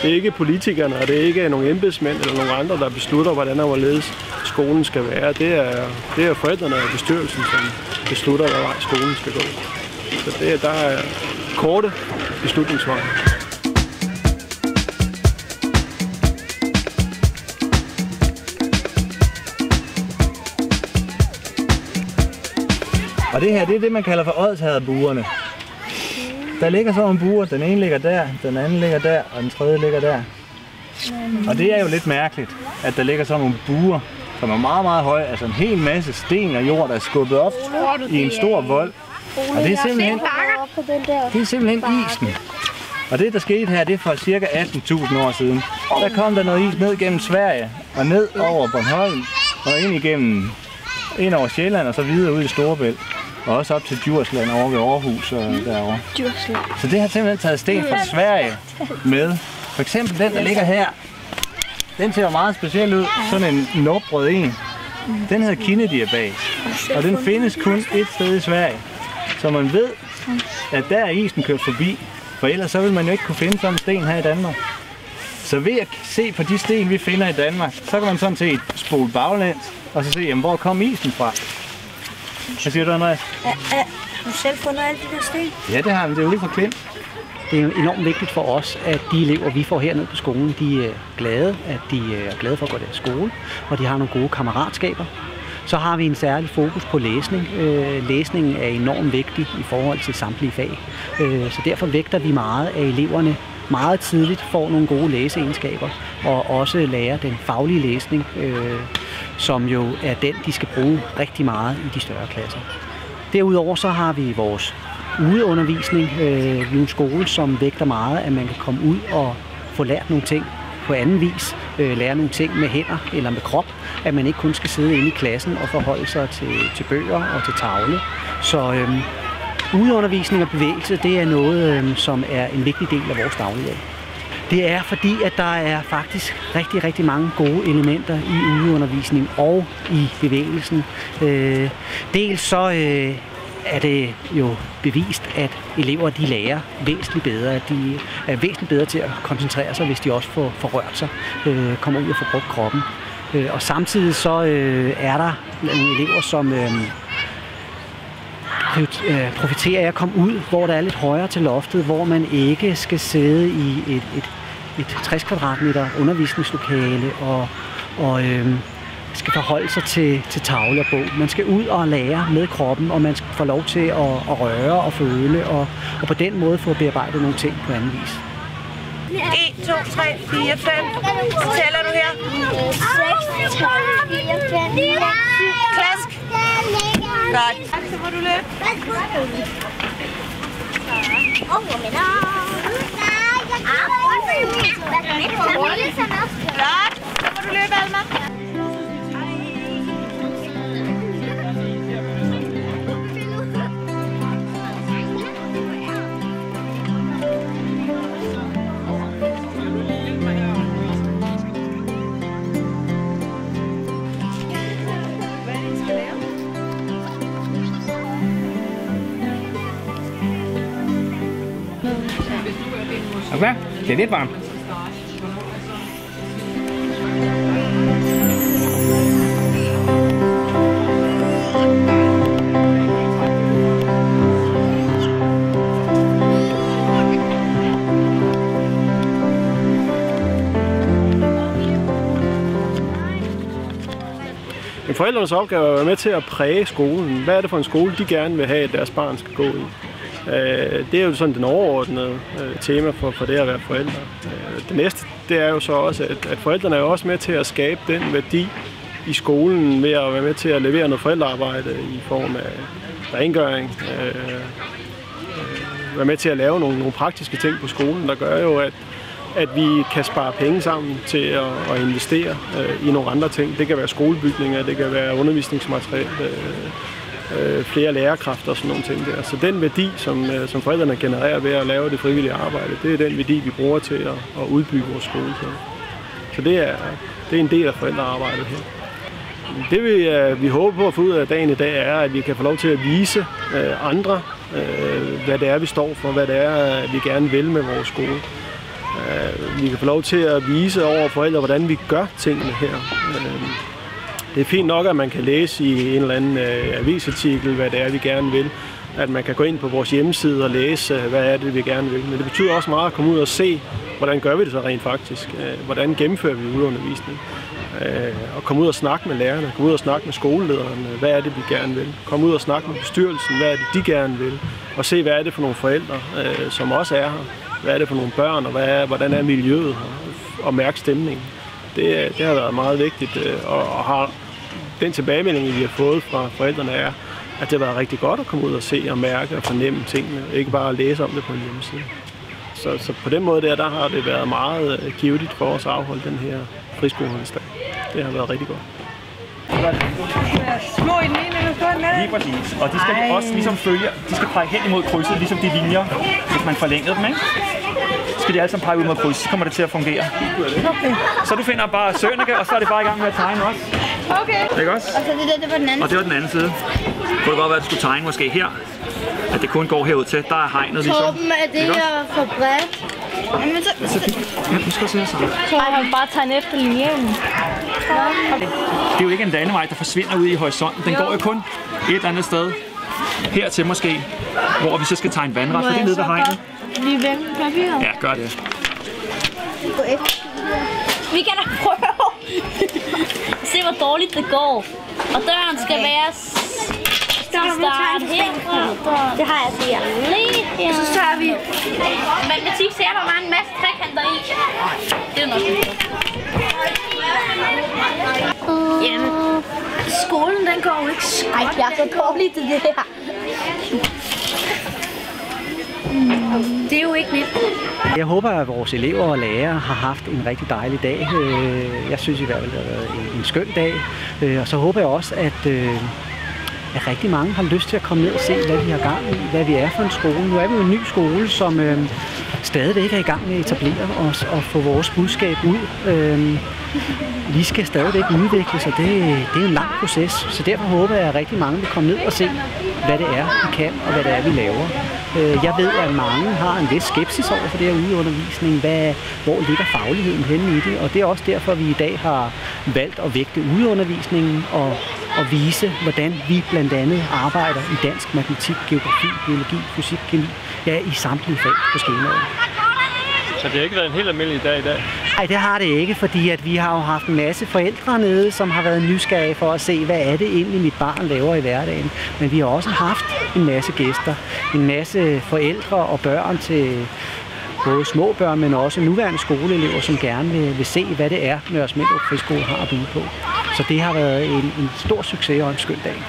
Det er ikke politikerne, og det er ikke nogle embedsmænd eller nogle andre, der beslutter, hvordan og hvorledes skolen skal være. Det er forældrene og bestyrelsen, som beslutter, hvad vej skolen skal gå. Så der er korte beslutningsveje. Og det her, det er det, man kalder for Odsherredebuerne. Der ligger så nogle buer, den ene ligger der, den anden ligger der, og den tredje ligger der. Og det er jo lidt mærkeligt, at der ligger sådan nogle buer, som er meget, meget høje. Altså en hel masse sten og jord, der er skubbet op i en stor vold. Og det er simpelthen isen. Og det, der skete her, det er for cirka 18.000 år siden. Der kom der noget is ned gennem Sverige og ned over Bornholm og ind over Sjælland og så videre ud i Storebælt. Og også op til Djursland over ved Aarhus og derovre. Så det har simpelthen taget sten fra Sverige med. For eksempel den, der ligger her. Den ser meget speciel ud. Sådan en nopbrød en. Den hedder Kindediabas. Og den findes kun et sted i Sverige. Så man ved, at der er isen kørt forbi. For ellers så vil man jo ikke kunne finde sådan en sten her i Danmark. Så ved at se på de sten, vi finder i Danmark, så kan man sådan set spole baglæns og så se, jamen, hvor kom isen fra. Hvad siger du, Andreas? Har du selv fundet alle de der sten? Ja, det har vi. Det er jo lige fra Klint. Det er enormt vigtigt for os, at de elever, vi får hernede på skolen, de er glade, for at gå til skole, og de har nogle gode kammeratskaber. Så har vi en særlig fokus på læsning. Læsningen er enormt vigtig i forhold til samtlige fag. Så derfor vægter vi meget, at eleverne meget tidligt får nogle gode læseegenskaber, og også lærer den faglige læsning, som jo er den, de skal bruge rigtig meget i de større klasser. Derudover så har vi vores udeundervisning. Vi er en skole, som vægter meget, at man kan komme ud og få lært nogle ting på anden vis. Lære nogle ting med hænder eller med krop. At man ikke kun skal sidde inde i klassen og forholde sig til bøger og til tavle. Så udeundervisning og bevægelse, det er noget, som er en vigtig del af vores dagligdag. Det er fordi, at der er faktisk rigtig, rigtig mange gode elementer i udeundervisning og i bevægelsen. Dels så er det jo bevist, at elever de lærer væsentligt bedre. At de er væsentligt bedre til at koncentrere sig, hvis de også får rørt sig, kommer ud og får brugt kroppen. Og samtidig så er der nogle elever, som profiterer af at komme ud, hvor der er lidt højere til loftet, hvor man ikke skal sidde i et 60 kvadratmeter undervisningslokale og skal forholde sig til tavle og bog. Man skal ud og lære med kroppen, og man skal få lov til at røre og føle, og på den måde få bearbejdet nogle ting på anden vis. 1, 2, 3, 4, 5. Så tæller du her. 6, 12, 4, 5, 6, 7. Klask. Godt. Så må du løbe. Flot. Så må du løbe, Alma. Okay, det er lidt varmt. Forældrenes opgave er at være med til at præge skolen. Hvad er det for en skole, de gerne vil have, at deres barn skal gå i? Det er jo sådan den overordnede tema for det at være forældre. Det næste, det er jo så også, at forældrene er jo også med til at skabe den værdi i skolen ved at være med til at levere noget forældrearbejde i form af rengøring. Være med til at lave nogle praktiske ting på skolen, der gør jo, at vi kan spare penge sammen til at investere i nogle andre ting. Det kan være skolebygninger, det kan være undervisningsmateriale, flere lærerkræfter og sådan nogle ting der. Så den værdi, som forældrene genererer ved at lave det frivillige arbejde, det er den værdi, vi bruger til at udbygge vores skole. Så det er en del af forældrearbejdet her. Det vi håber på at få ud af dagen i dag er, at vi kan få lov til at vise andre, hvad det er, vi står for, hvad det er, vi gerne vil med vores skole. Vi kan få lov til at vise over forældre, hvordan vi gør tingene her. Det er fint nok, at man kan læse i en eller anden avisartikel, hvad det er, vi gerne vil. At man kan gå ind på vores hjemmeside og læse, hvad er det, vi gerne vil. Men det betyder også meget at komme ud og se, hvordan gør vi det så rent faktisk. Hvordan gennemfører vi udundervisning. Og komme ud og snakke med lærerne, komme ud og snakke med skolelederen, hvad er det, vi gerne vil. Komme ud og snakke med bestyrelsen, hvad er det, de gerne vil. Og se, hvad er det for nogle forældre, som også er her. Hvad er det for nogle børn, og hvordan er miljøet her, og mærke stemningen. Det har været meget vigtigt, og har den tilbagemelding, vi har fået fra forældrene, er, at det har været rigtig godt at komme ud og se og mærke og fornemme tingene, ikke bare læse om det på en hjemmeside. Så på den måde der har det været meget givetigt for os at afholde den her friskolernes dag. Det har været rigtig godt. Små i den ene, eller står den anden? Lige præcis. Og de skal også ligesom følge, de skal pege hen imod krydset, ligesom de linjer, hvis man forlængede dem, ikke? Så skal de alle sammen pege ud mod krydset, så kommer det til at fungere. Okay. Så du finder bare Sønneke, og så er det bare i gang med at tegne også. Okay. Ikke også? Og så det var den anden. Og det var den anden side. Kunne det godt være, at du skulle tegne måske her, at det kun går herud til. Der er hegnet ligesom. Toppen af det her for bredt. Jamen så... Ja, nu skal jeg se her sammen. Så har man bare tegnet efter linjen. Det er jo ikke en landevej, der forsvinder ud i horisonten. Den går jo kun et eller andet sted hertil måske, hvor vi så skal tegne vandret, for det er nede ved hegnet. Lige vende papiret. Ja, gør det. Vi kan da prøve. Se hvor dårligt det går. Og døren skal være start herfra. Det har jeg til jer. Lige her. Så tager vi... Matematik ser der var en masse trekanter i. Det er nok ikke. Jamen, skolen den går jo ikke skønt. Ej, jeg er så dårlig til det her. Det er jo ikke nemt. Jeg håber, at vores elever og lærere har haft en rigtig dejlig dag. Jeg synes i hvert fald, det har været en skøn dag. Og så håber jeg også, at rigtig mange har lyst til at komme ned og se, hvad vi har gang i, hvad vi er for en skole. Nu er vi jo en ny skole, som stadigvæk er i gang med at etablere os og få vores budskab ud. Vi skal stadigvæk udvikles, og det er en lang proces. Så derfor håber jeg, at rigtig mange vil komme ned og se, hvad det er, vi kan, og hvad det er, vi laver. Jeg ved, at mange har en vis skepsis over for det her udeundervisning. Hvor ligger fagligheden henne i det? Og det er også derfor, vi i dag har valgt at vægte udeundervisningen og vise, hvordan vi blandt andet arbejder i dansk, matematik, geografi, biologi, fysik, kemi, ja, i samtlige fag på skemaet. Så det har ikke været en helt almindelig dag i dag? Nej, det har det ikke, fordi at vi har jo haft en masse forældre nede, som har været nysgerrige for at se, hvad er det egentlig, mit barn laver i hverdagen. Men vi har også haft en masse gæster, en masse forældre og børn til både små børn, men også nuværende skoleelever, som gerne vil se, hvad det er, Nørre Smindrup Friskole har at byde på. Så det har været en stor succes og en skøn dag.